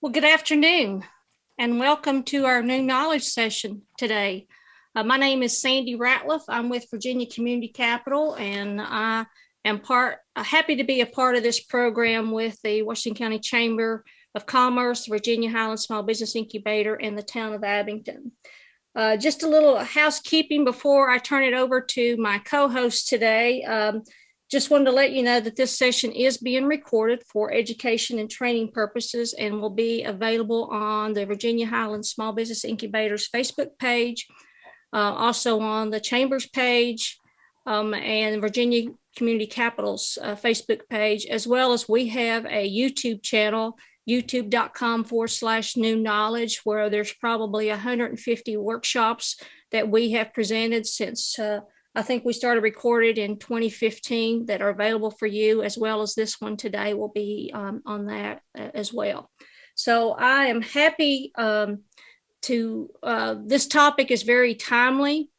Well, good afternoon and welcome to our new knowledge session today. My name is Sandy Ratliff. I'm with Virginia Community Capital, and I am happy to be a part of this program with the Washington County Chamber of Commerce, Virginia Highlands Small Business Incubator, and the town of Abingdon. Just a little housekeeping before I turn it over to my co-host today. Just wanted to let you know that this session is being recorded for education and training purposes and will be available on the Virginia Highlands Small Business Incubator's Facebook page, also on the Chamber's page, and Virginia Community Capital's Facebook page, as well as we have a YouTube channel, youtube.com/new knowledge, where there's probably 150 workshops that we have presented since I think we started recorded in 2015 that are available for you, as well as this one today will be on that as well. So I am happy this topic is very timely,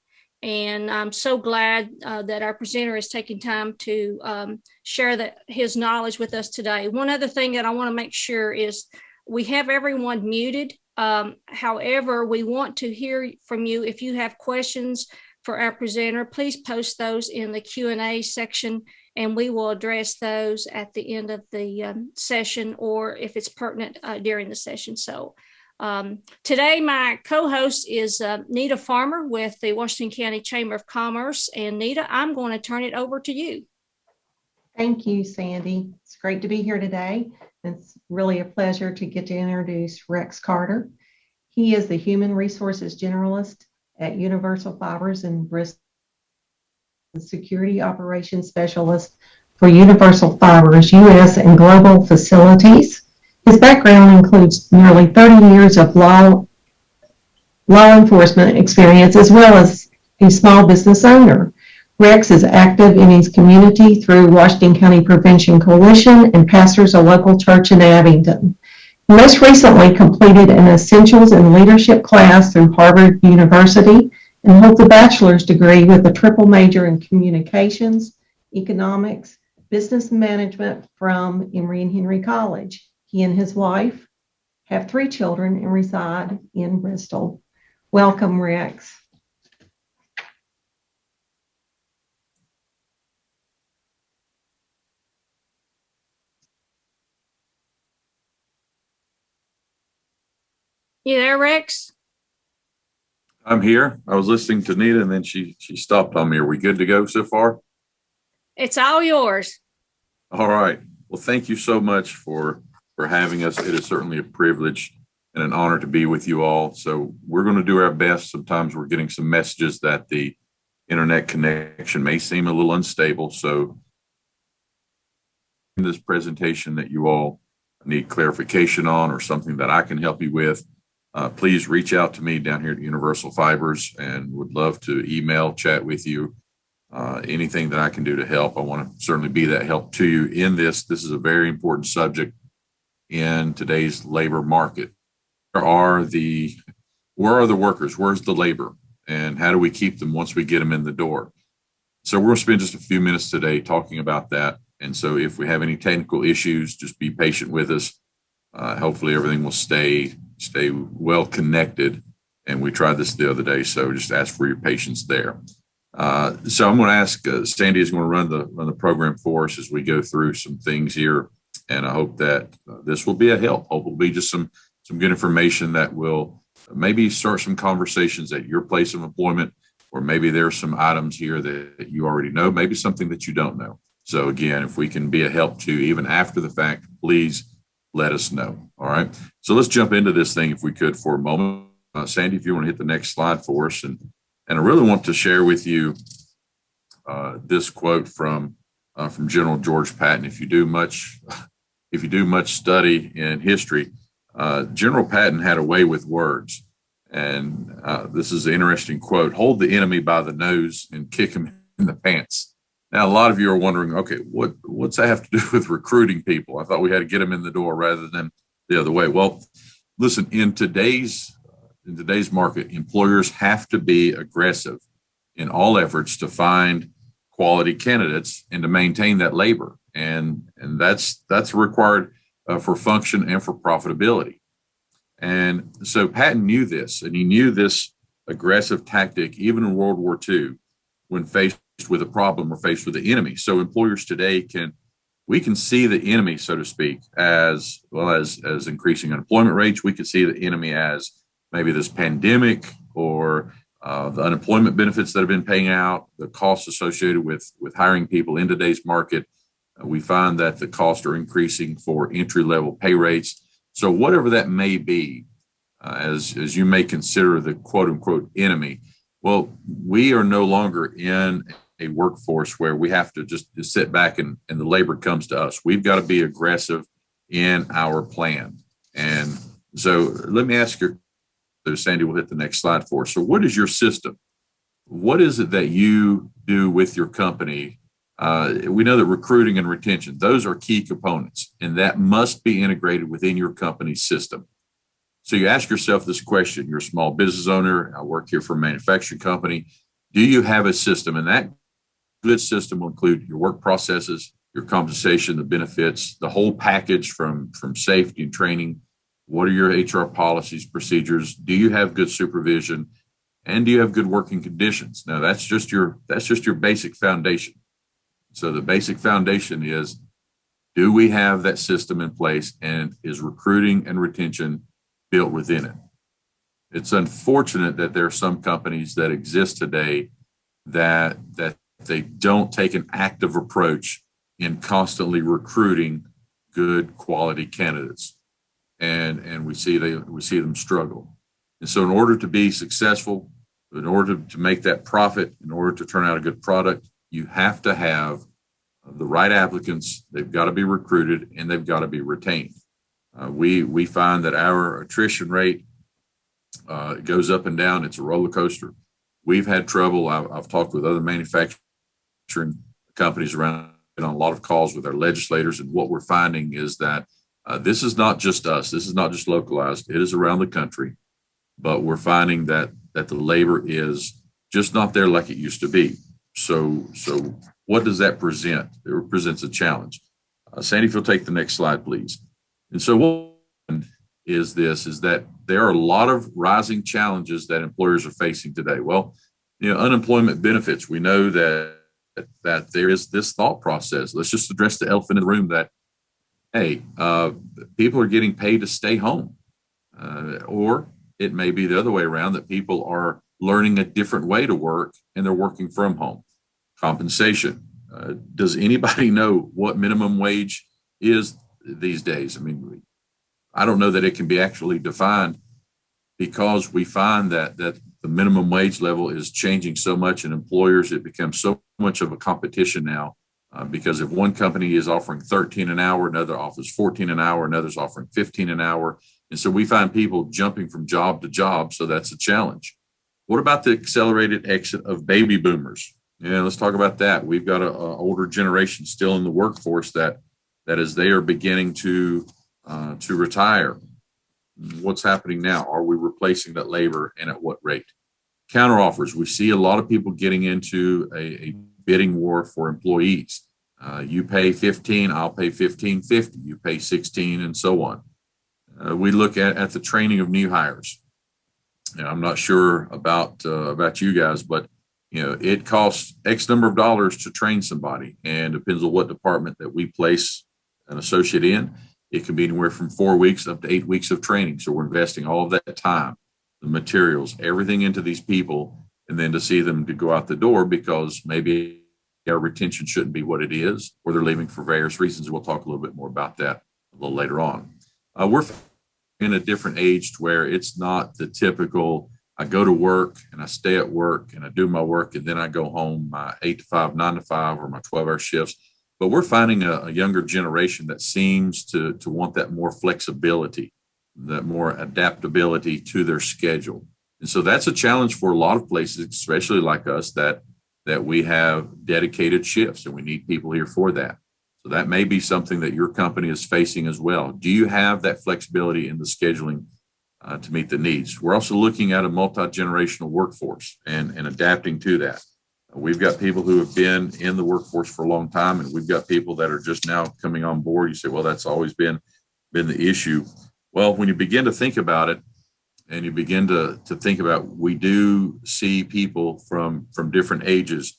and I'm so glad that our presenter is taking time to share his knowledge with us today. One other thing that I want to make sure is we have everyone muted. However, we want to hear from you. If you have questions for our presenter, please post those in the Q&A section, and we will address those at the end of the session, or if it's pertinent during the session. So today, my co-host is Nita Farmer with the Washington County Chamber of Commerce. And Nita, I'm going to turn it over to you. Thank you, Sandy. It's great to be here today. It's really a pleasure to get to introduce Rex Carter. He is the Human Resources Generalist at Universal Fibers in Bristol, the Security Operations Specialist for Universal Fibers U.S. and Global Facilities. His background includes nearly 30 years of law enforcement experience, as well as a small business owner. Rex is active in his community through Washington County Prevention Coalition and pastors a local church in Abingdon. He most recently completed an Essentials in Leadership class through Harvard University and holds a bachelor's degree with a triple major in communications, economics, business management from Emory and Henry College. He and his wife have 3 children and reside in Bristol. Welcome, Rex. You there, Rex? I'm here. I was listening to Nita, and then she stopped on me. Are we good to go so far? It's all yours. All right. Well, thank you so much for having us. It is certainly a privilege and an honor to be with you all. So we're going to do our best. Sometimes we're getting some messages that the internet connection may seem a little unstable. So in this presentation that you all need clarification on or something that I can help you with, please reach out to me down here at Universal Fibers, and would love to email, chat with you. Anything that I can do to help, I want to certainly be that help to you in this. This is a very important subject in today's labor market. Where are the workers? Where's the labor? And how do we keep them once we get them in the door? So we're going to spend just a few minutes today talking about that. And so if we have any technical issues, just be patient with us. Hopefully everything will stay well connected. And we tried this the other day, so just ask for your patience there. So I'm going to ask Sandy is going to run the program for us as we go through some things here, and I hope that this will be a help. Hope it will be just some good information that will maybe start some conversations at your place of employment, or maybe there's some items here that you already know, maybe something that you don't know. So again, if we can be a help to you even after the fact, please let us know. All right. So let's jump into this thing if we could for a moment. Sandy, if you want to hit the next slide for us. And I really want to share with you this quote from General George Patton. If you do much study in history, General Patton had a way with words. And this is an interesting quote: "Hold the enemy by the nose and kick him in the pants." Now, a lot of you are wondering, okay, what's that have to do with recruiting people? I thought we had to get them in the door rather than the other way. Well, listen, in today's market, employers have to be aggressive in all efforts to find quality candidates and to maintain that labor. And that's required for function and for profitability. And so Patton knew this, and he knew this aggressive tactic even in World War II when faced with a problem or faced with the enemy. So employers today we can see the enemy, so to speak, as well as increasing unemployment rates. We can see the enemy as maybe this pandemic or the unemployment benefits that have been paying out, the costs associated with hiring people in today's market. We find that the costs are increasing for entry-level pay rates. So whatever that may be, as you may consider the quote-unquote enemy, well, we are no longer in a workforce where we have to just sit back and the labor comes to us. We've got to be aggressive in our plan. And so let me ask you, so Sandy will hit the next slide for us. So what is your system? What is it that you do with your company? We know that recruiting and retention, those are key components, and that must be integrated within your company's system. So you ask yourself this question, you're a small business owner, I work here for a manufacturing company. Do you have a system? And that good system will include your work processes, your compensation, the benefits, the whole package from safety and training. What are your HR policies, procedures? Do you have good supervision? And do you have good working conditions? Now that's just your basic foundation. So the basic foundation is, do we have that system in place, and is recruiting and retention built within it? It's unfortunate that there are some companies that exist today that they don't take an active approach in constantly recruiting good quality candidates. And we see them struggle. And so in order to be successful, in order to make that profit, in order to turn out a good product, you have to have the right applicants. They've got to be recruited and they've got to be retained. We find that our attrition rate goes up and down. It's a roller coaster. We've had trouble. I've talked with other manufacturing companies around, been on a lot of calls with our legislators, and what we're finding is that this is not just us. This is not just localized. It is around the country, but we're finding that the labor is just not there like it used to be. So what does that present? It presents a challenge. Sandy, if you'll take the next slide, please. And so what is that there are a lot of rising challenges that employers are facing today. Well, unemployment benefits. We know that there is this thought process. Let's just address the elephant in the room that, hey, people are getting paid to stay home. Or it may be the other way around, that people are learning a different way to work and they're working from home. Compensation. Does anybody know what minimum wage is these days? I mean, I don't know that it can be actually defined, because we find that the minimum wage level is changing so much, and employers, it becomes so much of a competition now, because if one company is offering 13 an hour, another offers 14 an hour, another's offering 15 an hour. And so we find people jumping from job to job. So that's a challenge. What about the accelerated exit of baby boomers? Yeah, let's talk about that. We've got an older generation still in the workforce that as they are beginning to retire, what's happening now? Are we replacing that labor, and at what rate? Counteroffers. We see a lot of people getting into a bidding war for employees. You pay 15, I'll pay 15.50. You pay 16, and so on. We look at the training of new hires. I'm not sure about you guys, but it costs X number of dollars to train somebody, and depends on what department that we place an associate in. It can be anywhere from 4 weeks up to 8 weeks of training. So we're investing all of that time, the materials, everything into these people, and then to see them to go out the door because maybe our retention shouldn't be what it is, or they're leaving for various reasons. We'll talk a little bit more about that a little later on. We're in a different age to where it's not the typical, I go to work and I stay at work and I do my work and then I go home, my 8 to 5, 9 to 5, or my 12-hour shifts. But we're finding a younger generation that seems to want that more flexibility, that more adaptability to their schedule. And so that's a challenge for a lot of places, especially like us, that we have dedicated shifts and we need people here for that. So that may be something that your company is facing as well. Do you have that flexibility in the scheduling to meet the needs? We're also looking at a multi-generational workforce and adapting to that. We've got people who have been in the workforce for a long time, and we've got people that are just now coming on board. You say, well, that's always been the issue. Well, when you begin to think about it, and you begin to think about, we do see people from different ages.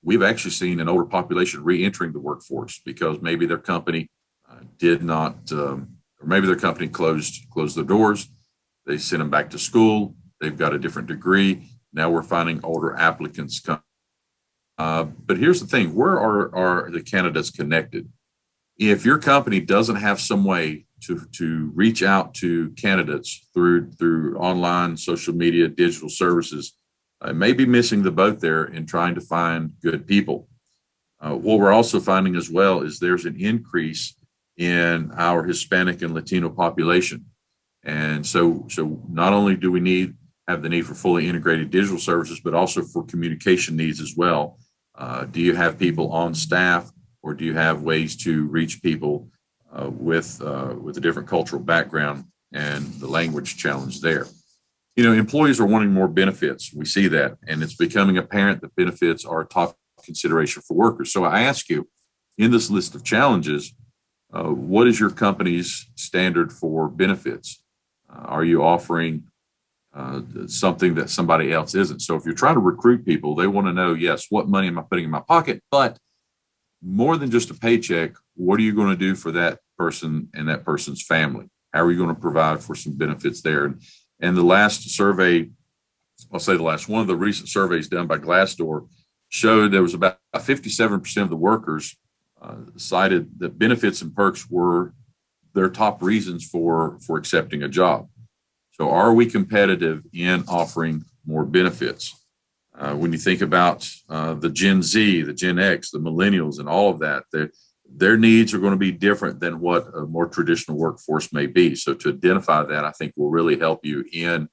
We've actually seen an older population re-entering the workforce because maybe their company did not, or maybe their company closed their doors. They sent them back to school. They've got a different degree. Now we're finding older applicants come. But here's the thing: where are the candidates connected? If your company doesn't have some way to reach out to candidates through online, social media, digital services, may be missing the boat there in trying to find good people. What we're also finding as well is there's an increase in our Hispanic and Latino population. And so not only do we have the need for fully integrated digital services, but also for communication needs as well. Do you have people on staff, or do you have ways to reach people with a different cultural background and the language challenge there? Employees are wanting more benefits. We see that, and it's becoming apparent that benefits are a top consideration for workers. So I ask you, in this list of challenges, what is your company's standard for benefits? Are you offering something that somebody else isn't? So if you're trying to recruit people, they want to know, yes, what money am I putting in my pocket? But more than just a paycheck, what are you going to do for that person and that person's family? How are you going to provide for some benefits there? And the last survey, one of the recent surveys done by Glassdoor showed there was about 57% of the workers cited that benefits and perks were their top reasons for accepting a job. So are we competitive in offering more benefits? When you think about the Gen Z, the Gen X, the millennials, and all of that, their needs are going to be different than what a more traditional workforce may be. So to identify that, I think will really help you in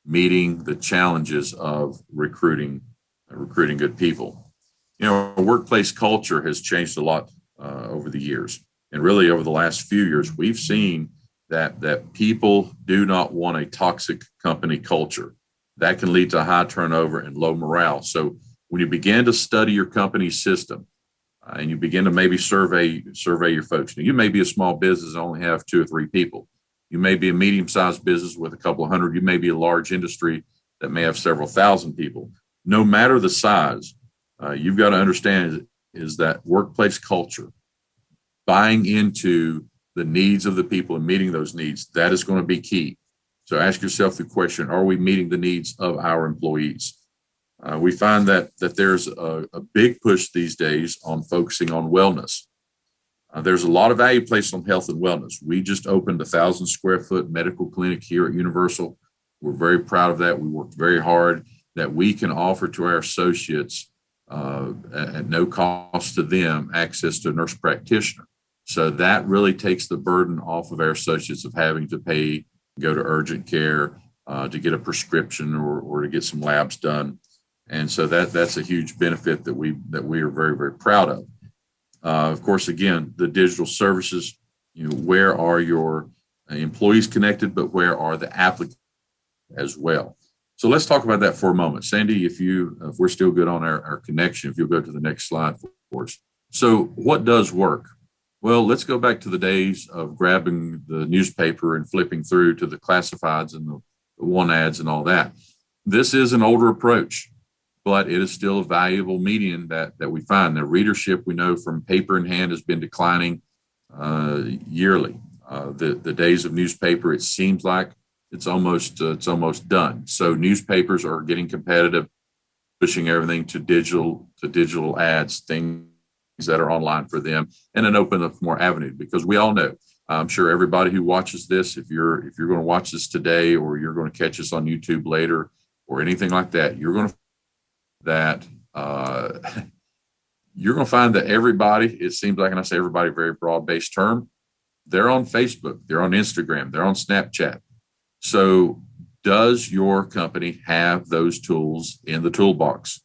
meeting the challenges of recruiting good people. Workplace culture has changed a lot over the years. And really over the last few years, we've seen that people do not want a toxic company culture. That can lead to high turnover and low morale. So when you begin to study your company's system and you begin to maybe survey your folks, you may be a small business and only have 2 or 3 people. You may be a medium-sized business with a couple of hundred. You may be a large industry that may have several thousand people. No matter the size, you've got to understand is that workplace culture, buying into the needs of the people and meeting those needs, that is going to be key. So ask yourself the question, are we meeting the needs of our employees? We find that there's a big push these days on focusing on wellness. There's a lot of value placed on health and wellness. We just opened a 1,000 square foot medical clinic here at Universal. We're very proud of that. We worked very hard that we can offer to our associates at no cost to them access to a nurse practitioner. So that really takes the burden off of our associates of having to pay, go to urgent care to get a prescription or to get some labs done. And so that's a huge benefit that we are very, very proud of. Of course, again, the digital services, where are your employees connected, but where are the applicants as well? So let's talk about that for a moment. Sandy, if we're still good on our connection, if you'll go to the next slide for us. So what does work? Well, let's go back to the days of grabbing the newspaper and flipping through to the classifieds and the one ads and all that. This is an older approach, but it is still a valuable medium that we find. The readership, we know from paper in hand, has been declining yearly. The days of newspaper, it seems like it's almost done. So newspapers are getting competitive, pushing everything to digital ads, things that are online for them, and then open up more avenues, because we all know, I'm sure everybody who watches this, if you're going to watch this today, or you're going to catch us on YouTube later or anything like that, you're going to find that everybody, it seems like, and I say everybody, very broad-based term, they're on Facebook, they're on Instagram, they're on Snapchat. So does your company have those tools in the toolbox?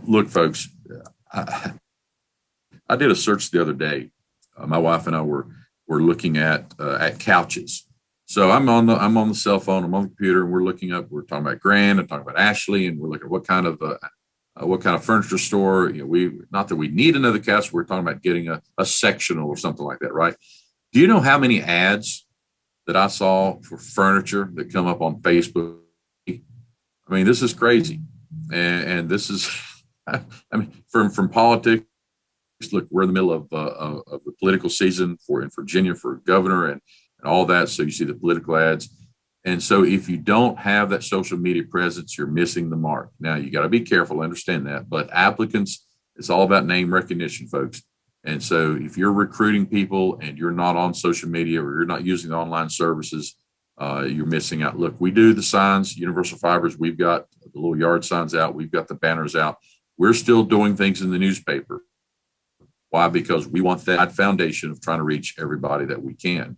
Look, folks, I did a search the other day. My wife and I were looking at couches. So I'm on the cell phone, I'm on the computer, and we're talking about Grand, and talking about Ashley, and we're looking at what kind of furniture store. Not that we need another couch. We're talking about getting a sectional or something like that, right? Do you know how many ads that I saw for furniture that come up on Facebook? I mean, this is crazy. And this is, I mean, from politics. Look, we're in the middle of the political season in Virginia for governor and all that. So you see the political ads. And so if you don't have that social media presence, you're missing the mark. Now, you got to be careful, understand that. But applicants, it's all about name recognition, folks. And so if you're recruiting people and you're not on social media or you're not using online services, you're missing out. Look, we do the signs, Universal Fibers. We've got the little yard signs out. We've got the banners out. We're still doing things in the newspaper. Why? Because we want that foundation of trying to reach everybody that we can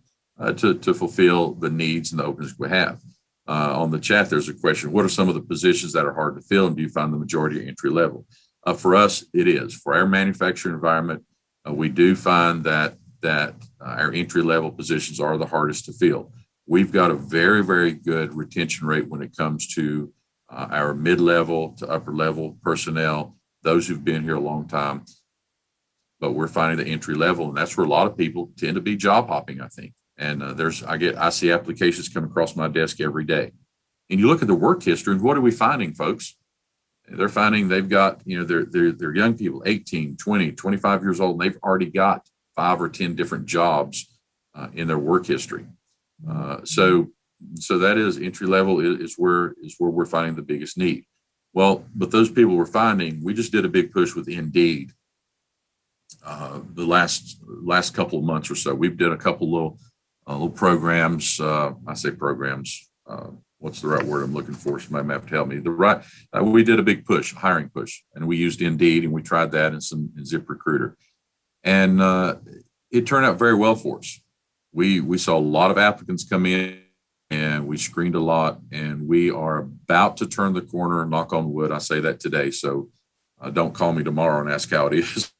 to fulfill the needs and the openings we have. On the chat, there's a question. What are some of the positions that are hard to fill, and do you find the majority are entry level? For us, it is. For our manufacturing environment, we do find that our entry level positions are the hardest to fill. We've got a very, very good retention rate when it comes to our mid-level to upper level personnel, those who've been here a long time. But we're finding the entry level, and that's where a lot of people tend to be job hopping, I think. And I see applications come across my desk every day. And you look at the work history, and what are we finding, folks? They're finding they've got, they're young people, 18, 20, 25 years old, and they've already got 5 or 10 different jobs in their work history. So that is entry level is where we're finding the biggest need. Well, but those people we're finding, we just did a big push with Indeed. The last couple of months or so, we've done a couple little programs. I say programs. What's the right word I'm looking for? Somebody might have to help me. We did a big push, hiring push, and we used Indeed, and we tried that in ZipRecruiter, and it turned out very well for us. We saw a lot of applicants come in, and we screened a lot, and we are about to turn the corner. Knock on wood, I say that today. So don't call me tomorrow and ask how it is.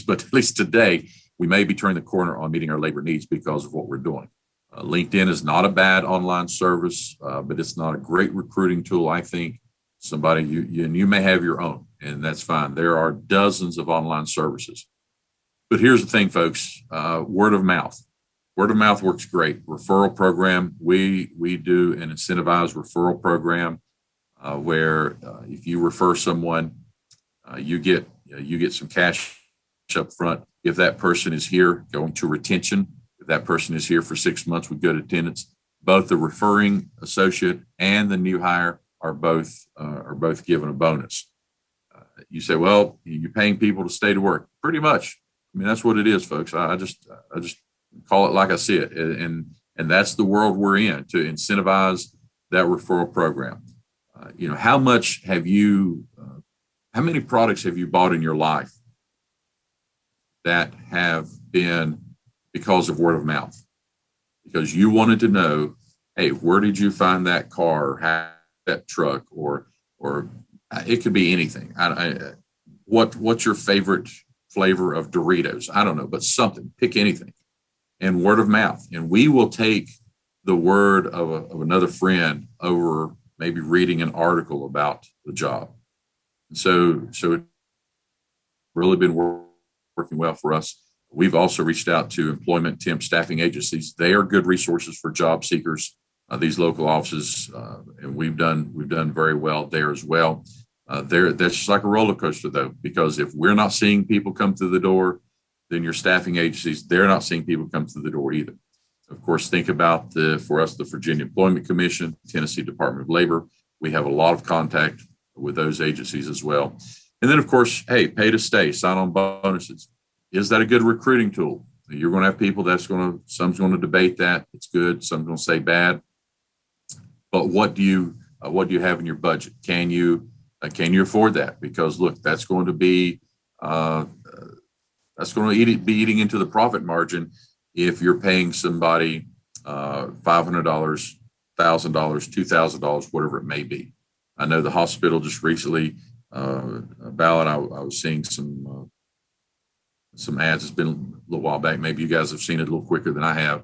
But at least today, we may be turning the corner on meeting our labor needs because of what we're doing. LinkedIn is not a bad online service, but it's not a great recruiting tool. I think you may have your own, and that's fine. There are dozens of online services. But here's the thing, folks, word of mouth. Word of mouth works great. Referral program. We do an incentivized referral program where if you refer someone, you get some cash up front. If that person is here, going to retention. If that person is here for 6 months with good attendance, both the referring associate and the new hire are both given a bonus. You say, well, you're paying people to stay to work. Pretty much. I mean, that's what it is, folks. I just call it like I see it, and that's the world we're in, to incentivize that referral program. How many products have you bought in your life that have been because of word of mouth? Because you wanted to know, hey, where did you find that car, or that truck, or it could be anything. What's your favorite flavor of Doritos? I don't know, but something. Pick anything. And word of mouth. And we will take the word of another friend over maybe reading an article about the job. And so it's really been working well for us. We've also reached out to employment temp staffing agencies. They are good resources for job seekers, these local offices, and we've done very well there as well. That's just like a roller coaster, though, because if we're not seeing people come through the door, then your staffing agencies, they're not seeing people come through the door either. Of course, think about for us, the Virginia Employment Commission, Tennessee Department of Labor. We have a lot of contact with those agencies as well. And then, of course, hey, pay to stay, sign-on bonuses. Is that a good recruiting tool? You're going to have people some's going to debate that. It's good. Some's going to say bad. But what do you have in your budget? Can you afford that? Because look, that's going to be be eating into the profit margin if you're paying somebody $500, $1,000, $2,000, whatever it may be. I know the hospital just recently, Ballot, I was seeing some ads. It's been a little while back. Maybe you guys have seen it a little quicker than I have,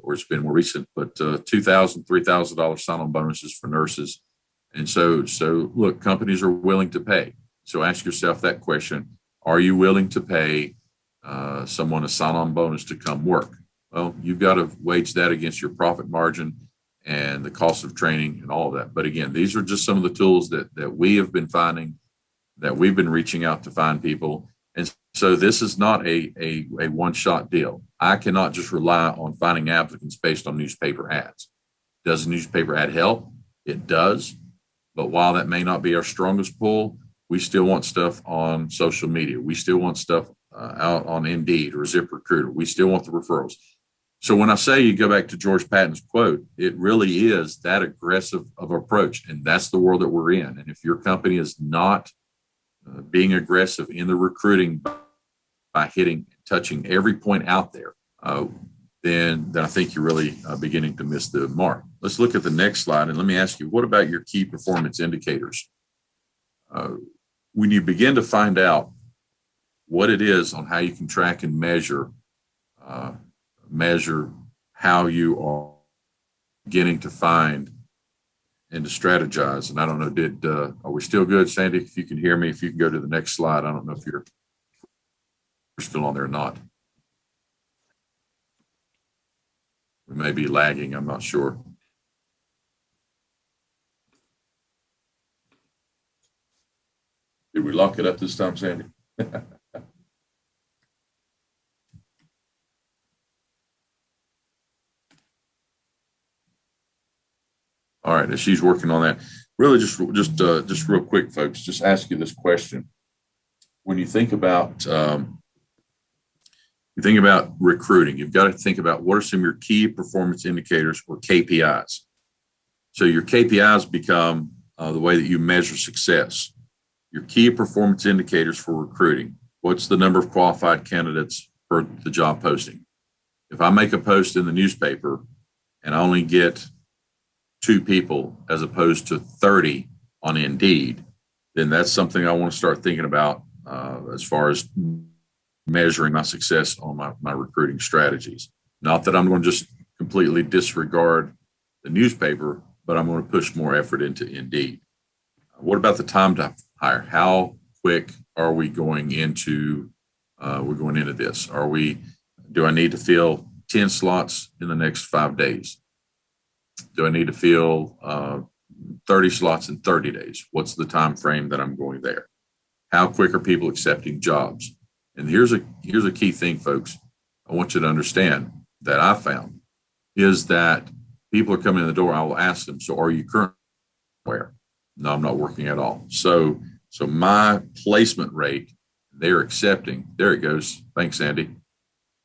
or it's been more recent. But $2,000, $3,000 sign-on bonuses for nurses. And so look, companies are willing to pay. So ask yourself that question: are you willing to pay someone a sign-on bonus to come work? Well, you've got to wage that against your profit margin and the cost of training and all of that. But again, these are just some of the tools that we have been finding, that we've been reaching out to find people. And so this is not a one-shot deal. I cannot just rely on finding applicants based on newspaper ads. Does a newspaper ad help? It does. But while that may not be our strongest pull, we still want stuff on social media. We still want stuff out on Indeed or ZipRecruiter. We still want the referrals. So when I say you go back to George Patton's quote, it really is that aggressive of approach. And that's the world that we're in. And if your company is not being aggressive in the recruiting by touching every point out there, then I think you're really beginning to miss the mark. Let's look at the next slide. And let me ask you, what about your key performance indicators? When you begin to find out what it is on how you can track and measure how you are beginning to find and to strategize. And I don't know, are we still good, Sandy? If you can hear me, if you can go to the next slide. I don't know if you're still on there or not. We may be lagging, I'm not sure. Did we lock it up this time, Sandy? All right, as she's working on that, really just real quick, folks, just ask you this question. When you think about recruiting, you've got to think about what are some of your key performance indicators or KPIs. So your KPIs become the way that you measure success. Your key performance indicators for recruiting. What's the number of qualified candidates for the job posting? If I make a post in the newspaper and I only get 2 people as opposed to 30 on Indeed, then that's something I want to start thinking about as far as measuring my success on my recruiting strategies. Not that I'm going to just completely disregard the newspaper, but I'm going to push more effort into Indeed. What about the time to hire? How quick are we going into this? Do I need to fill 10 slots in the next 5 days? Do I need to fill 30 slots in 30 days? What's the time frame that I'm going there? How quick are people accepting jobs? And here's a key thing, folks, I want you to understand that I found is that people are coming in the door. I will ask them, so are you currently where? No, I'm not working at all. So my placement rate, they're accepting. There it goes. Thanks, Andy.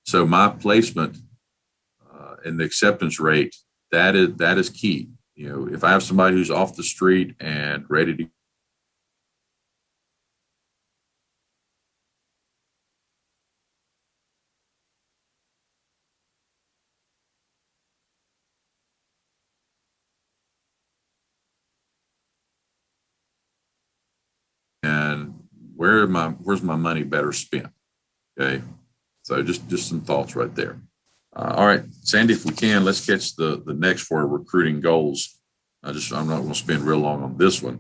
So my placement and the acceptance rate, that is key. You know, if I have somebody who's off the street and ready to and where's my money better spent? Okay. So just some thoughts right there. All right, Sandy, if we can, let's catch the next 4 recruiting goals. I'm not going to spend real long on this one.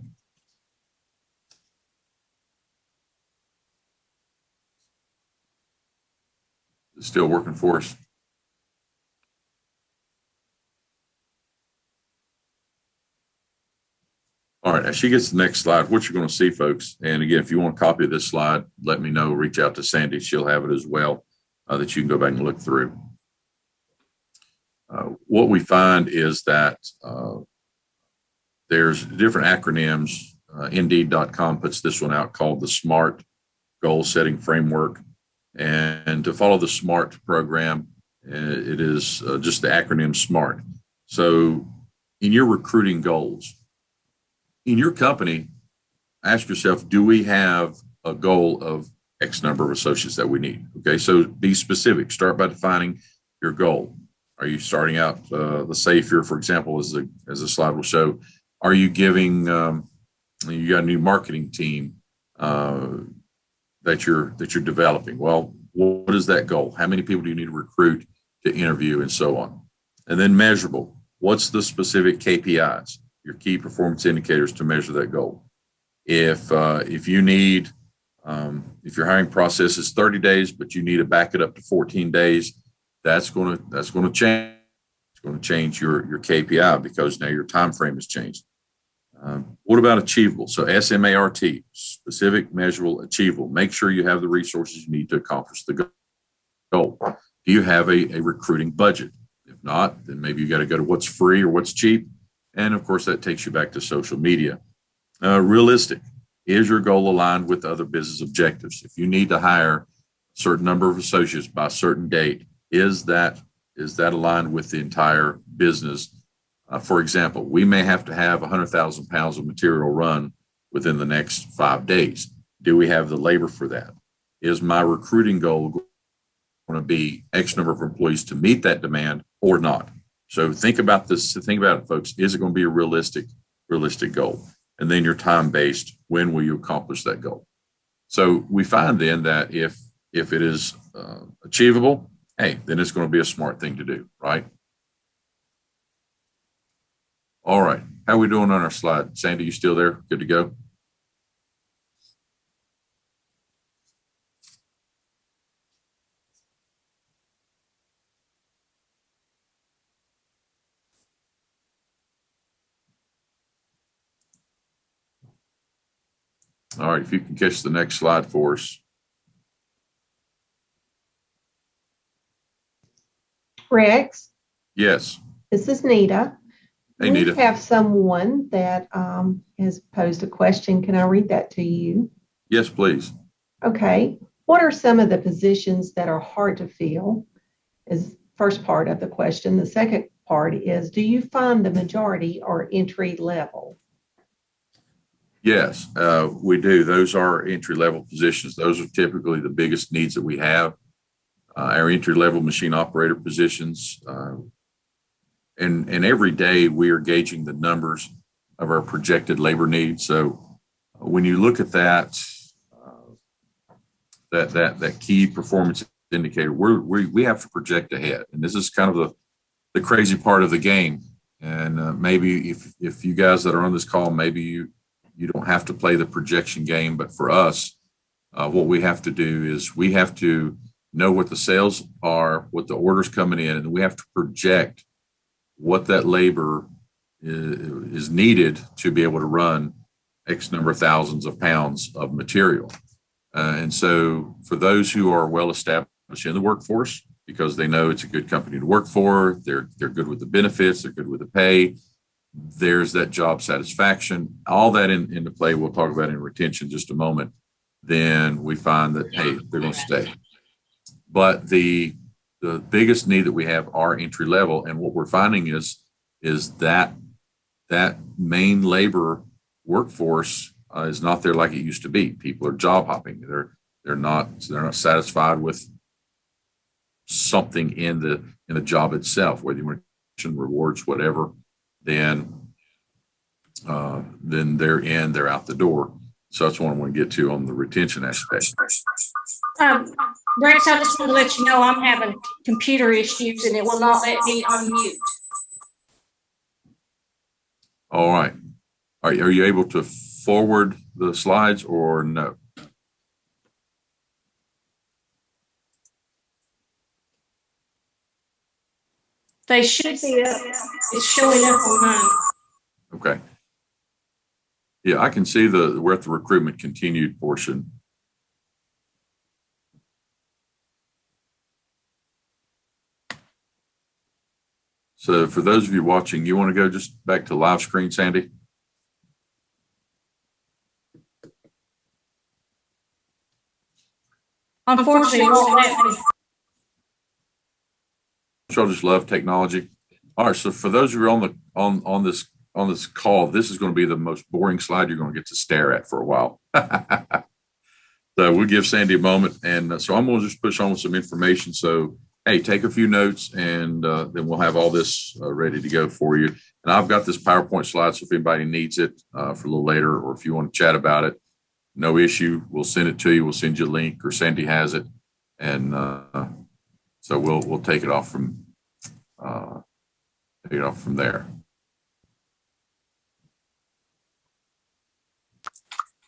It's still working for us. All right, as she gets the next slide, what you're going to see, folks, and again, if you want a copy of this slide, let me know, reach out to Sandy. She'll have it as well that you can go back and look through. What we find is that there's different acronyms. Indeed.com puts this one out called the SMART Goal Setting Framework. And to follow the SMART program, it is just the acronym SMART. So in your recruiting goals, in your company, ask yourself, do we have a goal of X number of associates that we need? Okay, so be specific. Start by defining your goal. Are you starting out, let's say if you're, for example, as the slide will show, are you giving, you got a new marketing team that you're developing? Well, what is that goal? How many people do you need to recruit to interview and so on? And then measurable. What's the specific KPIs, your key performance indicators to measure that goal? If you need, if your hiring process is 30 days, but you need to back it up to 14 days, that's going to change. It's going to change your KPI because now your time frame has changed. What about achievable? So SMART, specific, measurable, achievable. Make sure you have the resources you need to accomplish the goal. Do you have a recruiting budget? If not, then maybe you got to go to what's free or what's cheap. And of course, that takes you back to social media. Realistic. Is your goal aligned with other business objectives? If you need to hire a certain number of associates by a certain date, is that aligned with the entire business? For example, we may have to have 100,000 pounds of material run within the next 5 days. Do we have the labor for that? Is my recruiting goal going to be X number of employees to meet that demand or not? So think about this. Think about it, folks. Is it going to be a realistic goal? And then your time-based, when will you accomplish that goal? So we find then that if it is achievable, hey, then it's going to be a smart thing to do, right? All right. How are we doing on our slide? Sandy, you still there? Good to go? All right. If you can catch the next slide for us. Rex, Yes. this is Nita. Hey, Nita. We have someone that has posed a question. Can I read that to you? Yes, please. Okay. What are some of the positions that are hard to fill? Is first part of the question. The second part is, do you find the majority are entry level? Yes, we do. Those are entry level positions. Those are typically the biggest needs that we have. Our entry level machine operator positions. And every day we are gauging the numbers of our projected labor needs. So when you look at that key performance indicator, we have to project ahead. And this is kind of the crazy part of the game. And maybe if you guys that are on this call, maybe you don't have to play the projection game, but for us, what we have to do is we have to know what the sales are, what the orders coming in, and we have to project what that labor is needed to be able to run X number of thousands of pounds of material. And so for those who are well established in the workforce, because they know it's a good company to work for, they're good with the benefits, they're good with the pay, there's that job satisfaction, all that into play. We'll talk about in retention in just a moment. Then we find that, hey, they're going to stay. But the biggest need that we have are entry level. And what we're finding is that main labor workforce is not there like it used to be. People are job hopping. They're not satisfied with something in the job itself, whether you want to rewards, whatever. Then they're out the door. So that's what I want to get to on the retention aspect. Rex, I just want to let you know I'm having computer issues and it will not let me unmute. All right. Are you able to forward the slides or no? They should be up. It's showing up on mine. Okay. Yeah, I can see we're at the recruitment continued portion. So for those of you watching, you want to go just back to live screen, Sandy? Unfortunately, it won't let me. I just love technology. All right, so for those of you on this call, this is going to be the most boring slide you're going to get to stare at for a while. So we'll give Sandy a moment, and so I'm going to just push on with some information. So hey, take a few notes, and then we'll have all this ready to go for you. And I've got this PowerPoint slide, so if anybody needs it for a little later, or if you want to chat about it, no issue. We'll send it to you. We'll send you a link, or Sandy has it, and so we'll take it off from there.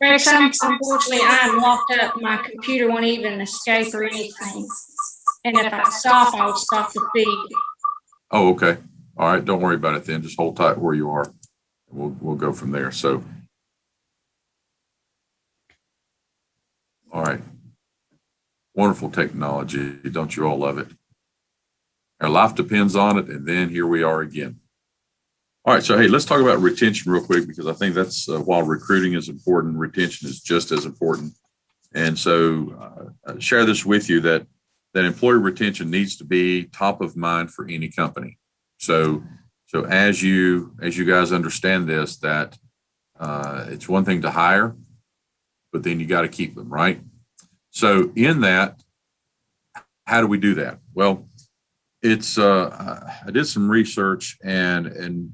Rex, unfortunately, I'm locked up. My computer won't even escape or anything. And if I stop, I'll stop the feed. Oh, okay. All right. Don't worry about it then. Just hold tight where you are. We'll go from there. So, all right. Wonderful technology. Don't you all love it? Our life depends on it. And then here we are again. All right. So, hey, let's talk about retention real quick, because I think that's while recruiting is important, retention is just as important. And so share this with you that employee retention needs to be top of mind for any company. So as you guys understand this, that it's one thing to hire, but then you got to keep them, right? So in that, how do we do that? Well, it's I did some research, and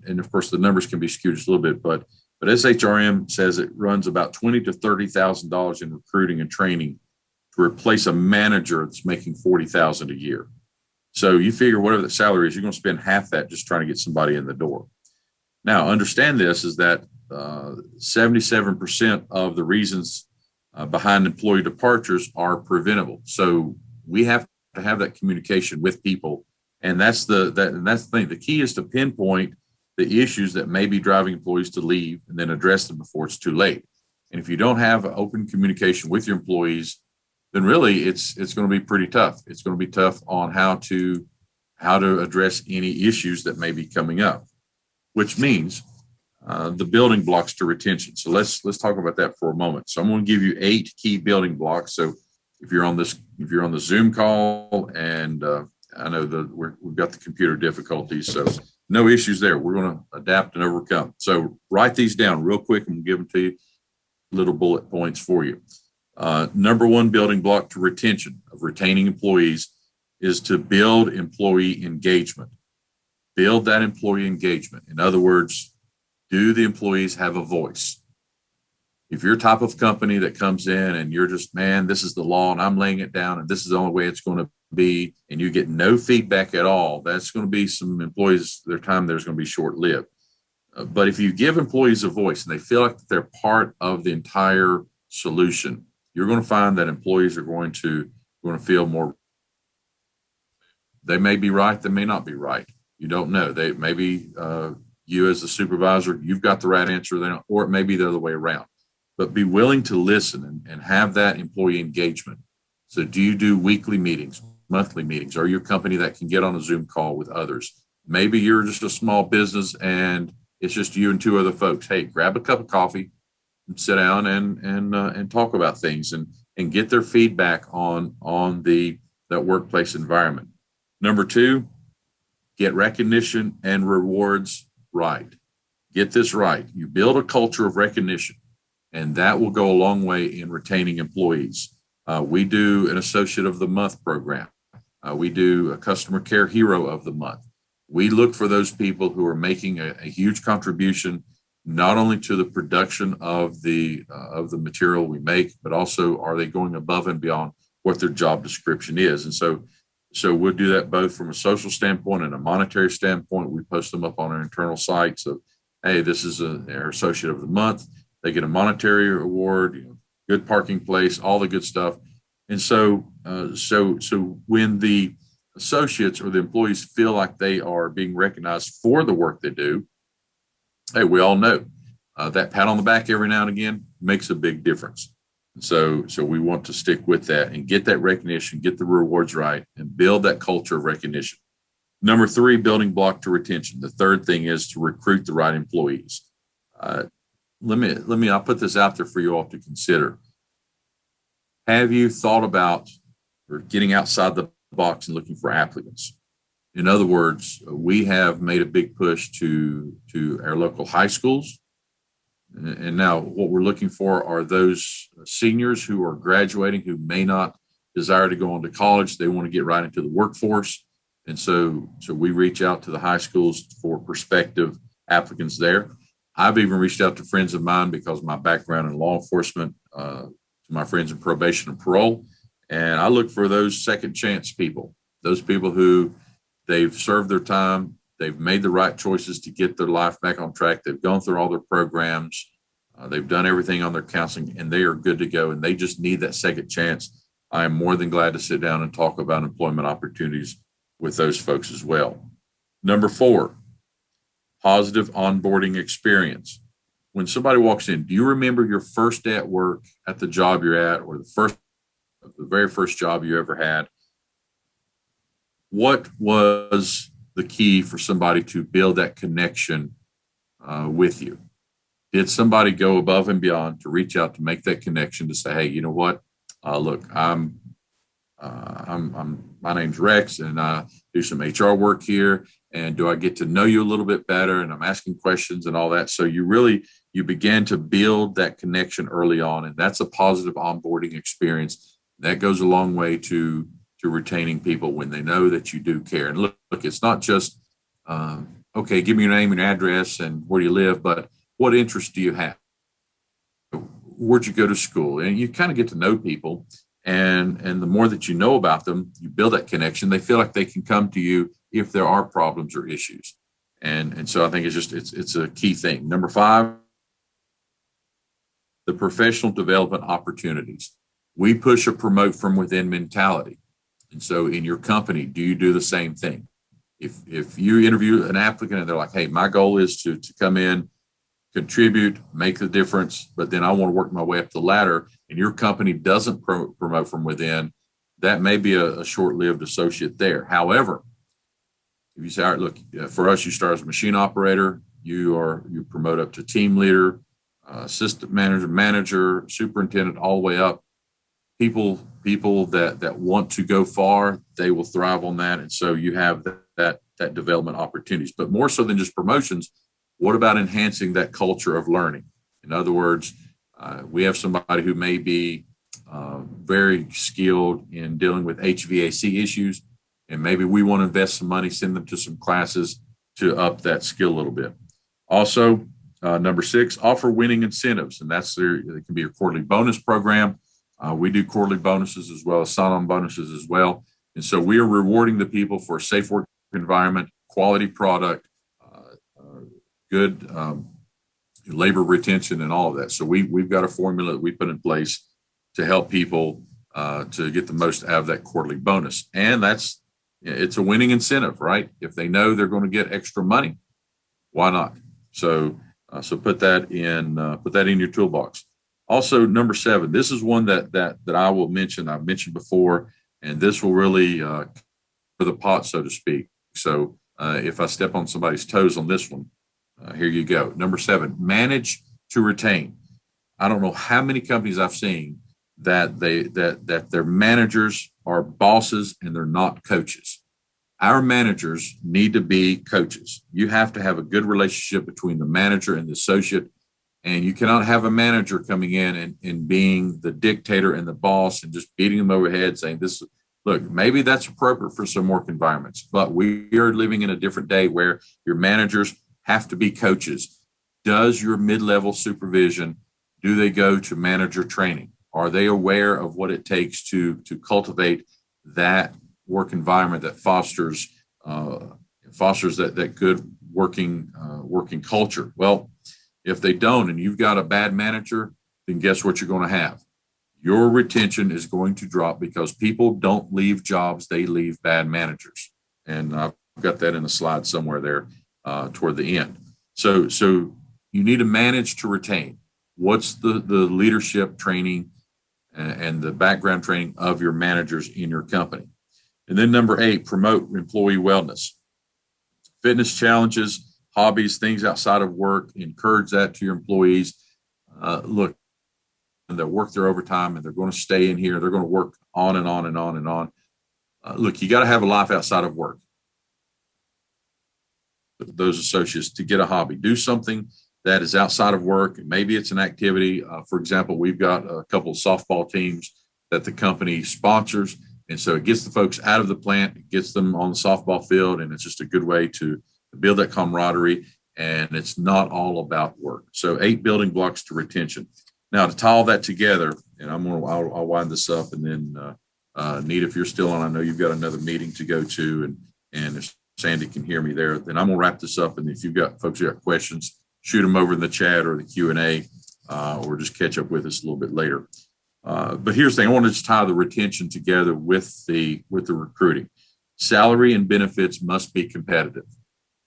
of course the numbers can be skewed just a little bit, but SHRM says it runs about $20,000 to $30,000 in recruiting and training to replace a manager that's making $40,000 a year. So you figure whatever the salary is, you're going to spend half that just trying to get somebody in the door. Now, understand this is that 77% of the reasons behind employee departures are preventable. So we have to have that communication with people, and that's the thing. The key is to pinpoint the issues that may be driving employees to leave, and then address them before it's too late. And if you don't have open communication with your employees, then really it's going to be pretty tough. It's going to be tough on how to address any issues that may be coming up, which means the building blocks to retention. So let's talk about that for a moment. So I'm going to give you 8 key building blocks. So if you're on the Zoom call, and I know that we've got the computer difficulties, so no issues there. We're going to adapt and overcome. So write these down real quick, and we'll give them to you, little bullet points for you. Number one building block to retention of retaining employees is to build employee engagement. Build that employee engagement. In other words, do the employees have a voice? If you're a type of company that comes in and you're just, man, this is the law and I'm laying it down and this is the only way it's going to be, and you get no feedback at all, that's going to be some employees, their time there's going to be short-lived. But if you give employees a voice and they feel like they're part of the entire solution, you're going to find that employees are going to feel more. They may be right, they may not be right. You don't know. They maybe you as the supervisor, you've got the right answer, or it may be the other way around. But be willing to listen and have that employee engagement. So do you do weekly meetings, monthly meetings? Are you a company that can get on a Zoom call with others? Maybe you're just a small business and it's just you and 2 other folks. Hey, grab a cup of coffee and sit down and talk about things and get their feedback on that workplace environment. Number 2, get recognition and rewards right. Get this right. You build a culture of recognition, and that will go a long way in retaining employees. We do an Associate of the Month program. We do a Customer Care Hero of the Month. We look for those people who are making a huge contribution, not only to the production of the material we make, but also are they going above and beyond what their job description is. And so we'll do that both from a social standpoint and a monetary standpoint. We post them up on our internal site. So, hey, this is our Associate of the Month. They get a monetary award, good parking place, all the good stuff. And so when the associates or the employees feel like they are being recognized for the work they do, hey, we all know that pat on the back every now and again makes a big difference. So we want to stick with that and get that recognition, get the rewards right, and build that culture of recognition. Number 3, building block to retention. The third thing is to recruit the right employees. I'll put this out there for you all to consider. Have you thought about or getting outside the box and looking for applicants? In other words, we have made a big push to our local high schools. And now what we're looking for are those seniors who are graduating, who may not desire to go on to college. They want to get right into the workforce. And so we reach out to the high schools for prospective applicants there. I've even reached out to friends of mine because of my background in law enforcement, to my friends in probation and parole. And I look for those second chance people, those people who they've served their time, they've made the right choices to get their life back on track. They've gone through all their programs. They've done everything on their counseling, and they are good to go. And they just need that second chance I am more than glad to sit down and talk about employment opportunities with those folks as well. Number 4, positive onboarding experience. When somebody walks in, do you remember your first day at work at the job you're at, or the very first job you ever had? What was the key for somebody to build that connection with you? Did somebody go above and beyond to reach out to make that connection to say, hey, you know what? Look, my name's Rex, and I do some HR work here. And do I get to know you a little bit better? And I'm asking questions and all that. So you began to build that connection early on, and that's a positive onboarding experience. That goes a long way to retaining people when they know that you do care. And look, it's not just, okay, give me your name and your address and where do you live, but what interests do you have? Where'd you go to school? And you kind of get to know people. And the more that you know about them, you build that connection. They feel like they can come to you if there are problems or issues. And so I think it's a key thing. Number 5, the professional development opportunities. We push a promote from within mentality. And so in your company, do you do the same thing? If you interview an applicant and they're like, hey, my goal is to come in, contribute, make the difference, but then I want to work my way up the ladder, and your company doesn't promote from within, that may be a short-lived associate there. However, if you say, all right, look, for us, you start as a machine operator, you promote up to team leader, assistant manager, superintendent, all the way up. People that want to go far, they will thrive on that. And so you have that development opportunities. But more so than just promotions, what about enhancing that culture of learning? In other words, we have somebody who may be very skilled in dealing with HVAC issues, and maybe we want to invest some money, send them to some classes to up that skill a little bit. Also, number 6, offer winning incentives, and it can be your quarterly bonus program. We do quarterly bonuses as well as sign-on bonuses as well. And so we are rewarding the people for a safe work environment, quality product, good labor retention, and all of that. So we've got a formula that we put in place to help people to get the most out of that quarterly bonus. And it's a winning incentive, right? If they know they're going to get extra money, why not? So put that in your toolbox. Also, number 7, this is one that I will mention. I've mentioned before, and this will really for the pot, so to speak. So if I step on somebody's toes on this one, here you go. Number 7, manage to retain. I don't know how many companies I've seen that their managers are bosses and they're not coaches. Our managers need to be coaches. You have to have a good relationship between the manager and the associate. And you cannot have a manager coming in and being the dictator and the boss and just beating them over the head saying this, look, maybe that's appropriate for some work environments, but we are living in a different day where your managers have to be coaches. Does your mid-level supervision, do they go to manager training? Are they aware of what it takes to cultivate that work environment that fosters that good working culture? Well, if they don't, and you've got a bad manager, then guess what you're going to have? Your retention is going to drop because people don't leave jobs, they leave bad managers. And I've got that in the slide somewhere there toward the end. So you need to manage to retain. What's the leadership training and the background training of your managers in your company? And then number 8, promote employee wellness. Fitness challenges, hobbies, things outside of work, encourage that to your employees. Look, they'll work their overtime and they're going to stay in here. They're going to work on and on and on and on. Look, you got to have a life outside of work. Those associates to get a hobby, do something that is outside of work. Maybe it's an activity. For example, we've got a couple of softball teams that the company sponsors. And so it gets the folks out of the plant, it gets them on the softball field, and it's just a good way to build that camaraderie, and it's not all about work. So 8 building blocks to retention. Now to tie all that together, and I'll wind this up, and then Nita, if you're still on, I know you've got another meeting to go to, and if Sandy can hear me there, then I'm gonna wrap this up. And if you've got folks who got questions, shoot them over in the chat or the Q&A, or just catch up with us a little bit later. But here's the thing: I want to just tie the retention together with the recruiting. Salary and benefits must be competitive,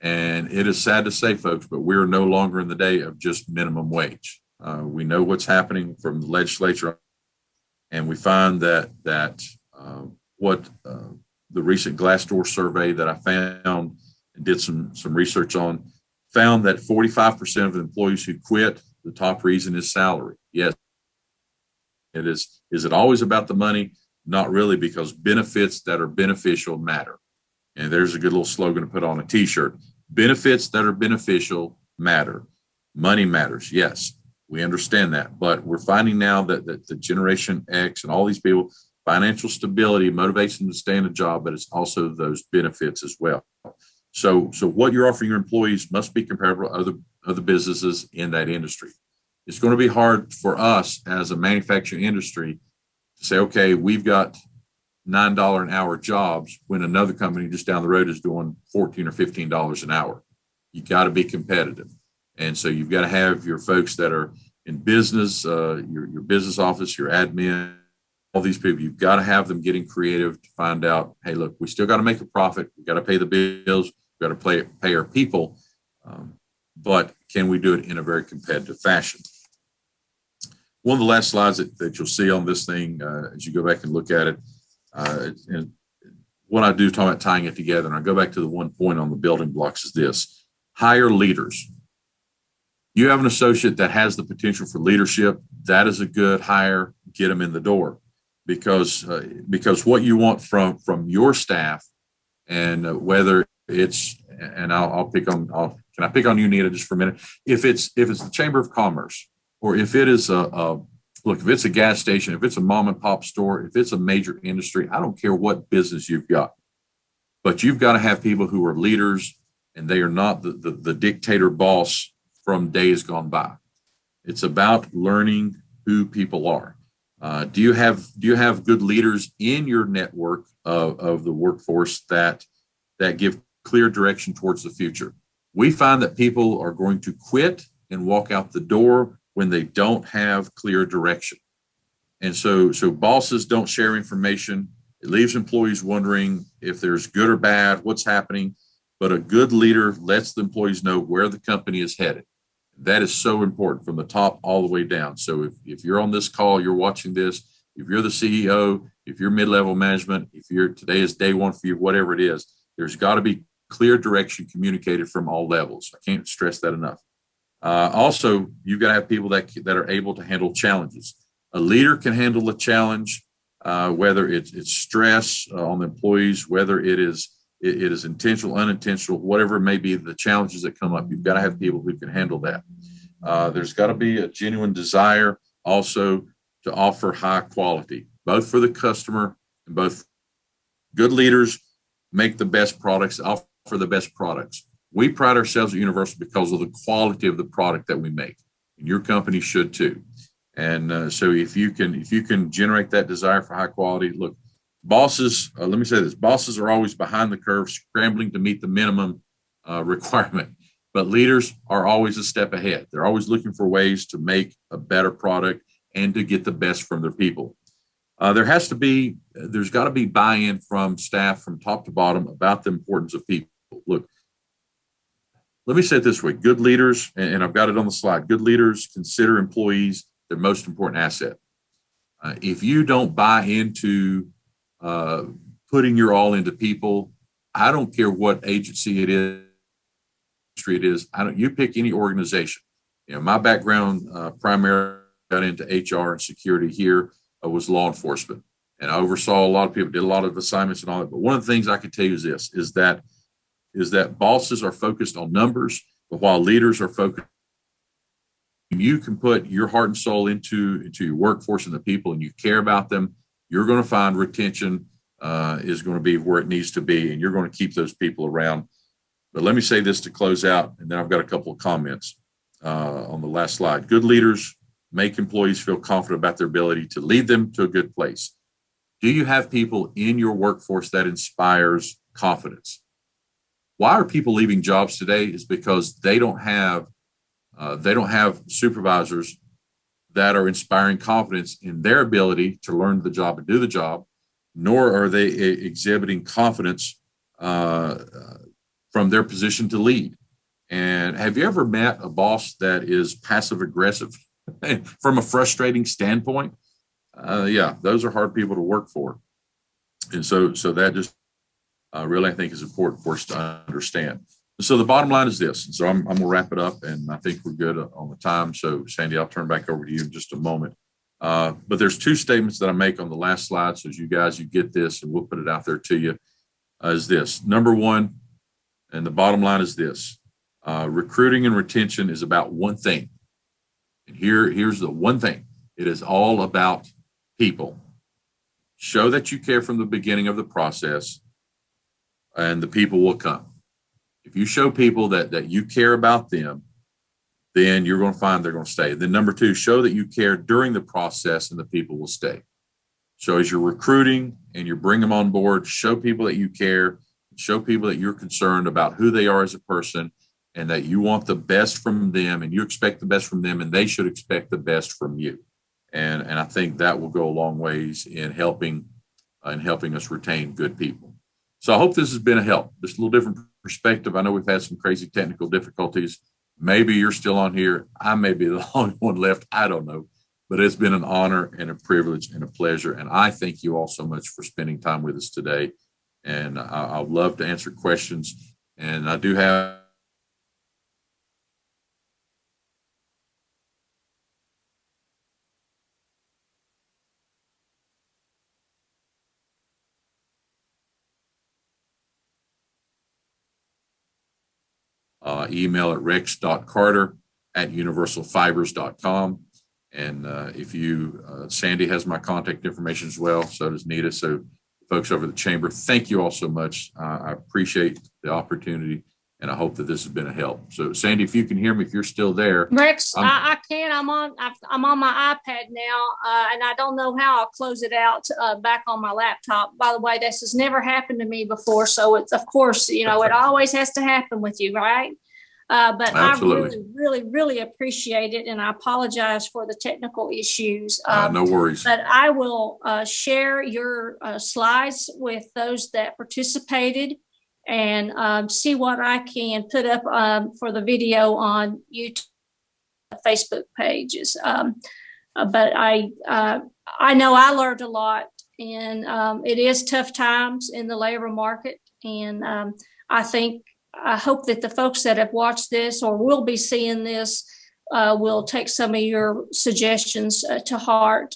and it is sad to say, folks, but we're no longer in the day of just minimum wage. We know what's happening from the legislature, and we find that the recent Glassdoor survey that I found and did some research on found that 45% of the employees who quit, the top reason is salary. Yes, it is. Is it always about the money? Not really, because benefits that are beneficial matter. And there's a good little slogan to put on a t-shirt. Benefits that are beneficial matter. Money matters. Yes, we understand that. But we're finding now that the Generation X and all these people, financial stability motivates them to stay in a job, but it's also those benefits as well. So what you're offering your employees must be comparable to other businesses in that industry. It's going to be hard for us as a manufacturing industry to say, okay, we've got $9 an hour jobs when another company just down the road is doing $14 or $15 an hour. You got to be competitive. And so you've got to have your folks that are in business, your business office, your admin, all these people, you've got to have them getting creative to find out, hey, look, we still got to make a profit. We got to pay the bills. We got to pay our people. But can we do it in a very competitive fashion? One of the last slides that you'll see on this thing, as you go back and look at it, and what I do talk about tying it together, and I go back to the one point on the building blocks is this: hire leaders. You have an associate that has the potential for leadership. That is a good hire. Get them in the door, because what you want from your staff, and whether it's, and I'll pick on, can I pick on you, Nita, just for a minute? If it's the Chamber of Commerce, or if it is look, if it's a gas station, if it's a mom and pop store, if it's a major industry, I don't care what business you've got, but you've got to have people who are leaders, and they are not the dictator boss from days gone by. It's about learning who people are. Do you have good leaders in your network of the workforce that give clear direction towards the future? We find that people are going to quit and walk out the door when they don't have clear direction. And so bosses don't share information. It leaves employees wondering if there's good or bad, what's happening. But a good leader lets the employees know where the company is headed. That is so important from the top all the way down. So if you're on this call, you're watching this, if you're the CEO, if you're mid-level management, if today is day one for you, whatever it is, there's got to be clear direction communicated from all levels. I can't stress that enough. Also, you've got to have people that are able to handle challenges. A leader can handle a challenge, whether it's stress on the employees, whether it is intentional, unintentional, whatever it may be, the challenges that come up. You've got to have people who can handle that. There's got to be a genuine desire also to offer high quality, both for the customer and both. Good leaders make the best products, offer the best products. We pride ourselves at Universal because of the quality of the product that we make, and your company should too. And so if you can generate that desire for high quality, look, bosses, let me say this, bosses are always behind the curve, scrambling to meet the minimum requirement, but leaders are always a step ahead. They're always looking for ways to make a better product and to get the best from their people. There's got to be buy-in from staff from top to bottom about the importance of people. Look, let me say it this way: good leaders, and I've got it on the slide, good leaders consider employees their most important asset. If you don't buy into putting your all into people, I don't care what agency it is, you pick any organization. My background primarily got into HR and security here, was law enforcement. And I oversaw a lot of people, did a lot of assignments and all that. But one of the things I can tell you is that bosses are focused on numbers, but while leaders are focused, you can put your heart and soul into your workforce and the people, and you care about them, you're going to find retention is going to be where it needs to be, and you're going to keep those people around. But let me say this to close out, and then I've got a couple of comments on the last slide. Good leaders make employees feel confident about their ability to lead them to a good place. Do you have people in your workforce that inspires confidence? Why are people leaving jobs today? Is because they don't have supervisors that are inspiring confidence in their ability to learn the job and do the job, nor are they exhibiting confidence from their position to lead. And have you ever met a boss that is passive aggressive from a frustrating standpoint? Yeah, those are hard people to work for. And so that just really, I think, is important for us to understand. So the bottom line is this. And so I'm going to wrap it up, and I think we're good on the time. So Sandy, I'll turn back over to you in just a moment. But there's two statements that I make on the last slide. So as you get this, and we'll put it out there to you, is this. Number one, and the bottom line is this. Recruiting and retention is about one thing. And here's the one thing. It is all about people. Show that you care from the beginning of the process, and the people will come. If you show people that you care about them, then you're going to find they're going to stay. Then number two, show that you care during the process, and the people will stay. So as you're recruiting and you bring them on board, show people that you care, show people that you're concerned about who they are as a person, and that you want the best from them, and you expect the best from them, and they should expect the best from you. And I think that will go a long ways in helping us retain good people. So I hope this has been a help. Just a little different perspective. I know we've had some crazy technical difficulties. Maybe you're still on here. I may be the only one left. I don't know. But it's been an honor and a privilege and a pleasure. And I thank you all so much for spending time with us today. And I'd love to answer questions. And I do have email at rex.carter@universalfibers.com. And if you, Sandy has my contact information as well. So does Nita. So folks over the chamber, thank you all so much. I appreciate the opportunity, and I hope that this has been a help. So Sandy, if you can hear me, if you're still there. Rex, I can. I'm on my iPad now, and I don't know how I'll close it out back on my laptop. By the way, this has never happened to me before, so it's, of course, it always has to happen with you, right? But Absolutely. I really appreciate it, and I apologize for the technical issues. No worries. But I will share your slides with those that participated, and see what I can put up for the video on YouTube, Facebook pages. But I know I learned a lot, and it is tough times in the labor market. And I hope that the folks that have watched this or will be seeing this will take some of your suggestions to heart.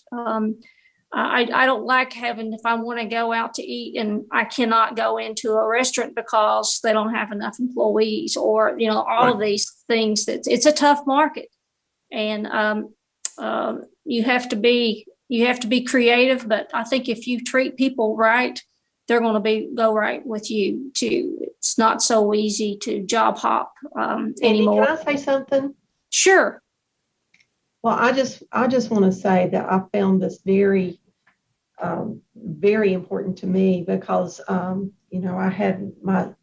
I don't like having, if I want to go out to eat and I cannot go into a restaurant because they don't have enough employees, or, all of these things. It's a tough market, and you have to be creative. But I think if you treat people right, they're going to go right with you too. It's not so easy to job hop anymore. Can I say something? Sure. Well, I just want to say that I found this very, very important to me because, I had my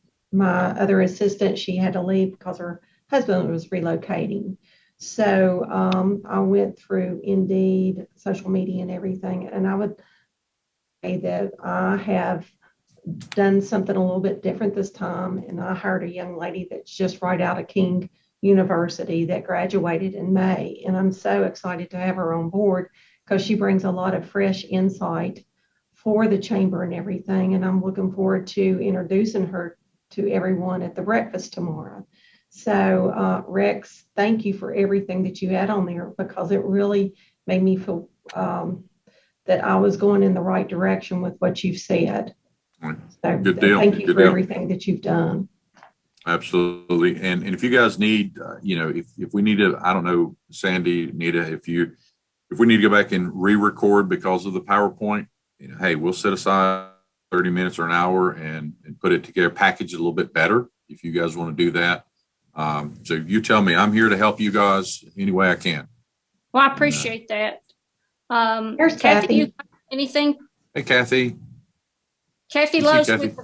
other assistant, she had to leave because her husband was relocating. So I went through Indeed, social media and everything. And I would say that I have done something a little bit different this time. And I hired a young lady that's just right out of King University that graduated in May. And I'm so excited to have her on board because she brings a lot of fresh insight for the chamber and everything. And I'm looking forward to introducing her to everyone at the breakfast tomorrow. So Rex, thank you for everything that you had on there, because it really made me feel that I was going in the right direction with what you've said. So good deal. Thank you Good for deal. everything that you've done. Absolutely. And if you guys need, if we need to, I don't know, Sandy, Nita, if we need to go back and re-record because of the PowerPoint, hey, we'll set aside 30 minutes or an hour and put it together, package it a little bit better if you guys want to do that. So you tell me. I'm here to help you guys any way I can. Well, I appreciate that. Here's Kathy. You got anything? Hey, Kathy. Kathy You see Lowe's Kathy? with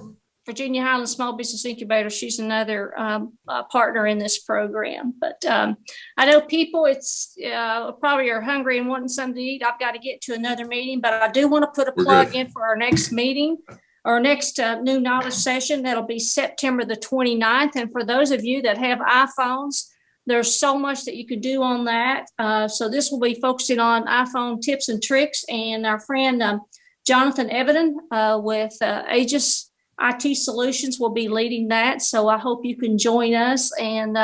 Virginia Highlands Small Business Incubator. She's another partner in this program. But I know people, it's probably are hungry and wanting something to eat. I've got to get to another meeting, but I do want to put a plug in for our next meeting, our next new knowledge session. That'll be September the 29th. And for those of you that have iPhones, there's so much that you could do on that. So this will be focusing on iPhone tips and tricks. And our friend Jonathan Eveden with Aegis IT Solutions will be leading that. So I hope you can join us. And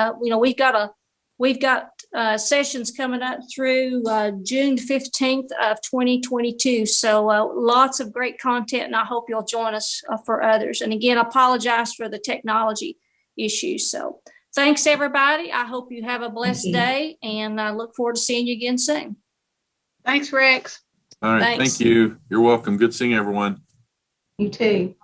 we've got sessions coming up through June 15th of 2022. So lots of great content, and I hope you'll join us for others. And again, I apologize for the technology issues. So thanks, everybody. I hope you have a blessed day, and I look forward to seeing you again soon. Thanks, Rex. All right. Thanks. Thank you. You're welcome. Good seeing everyone. You too.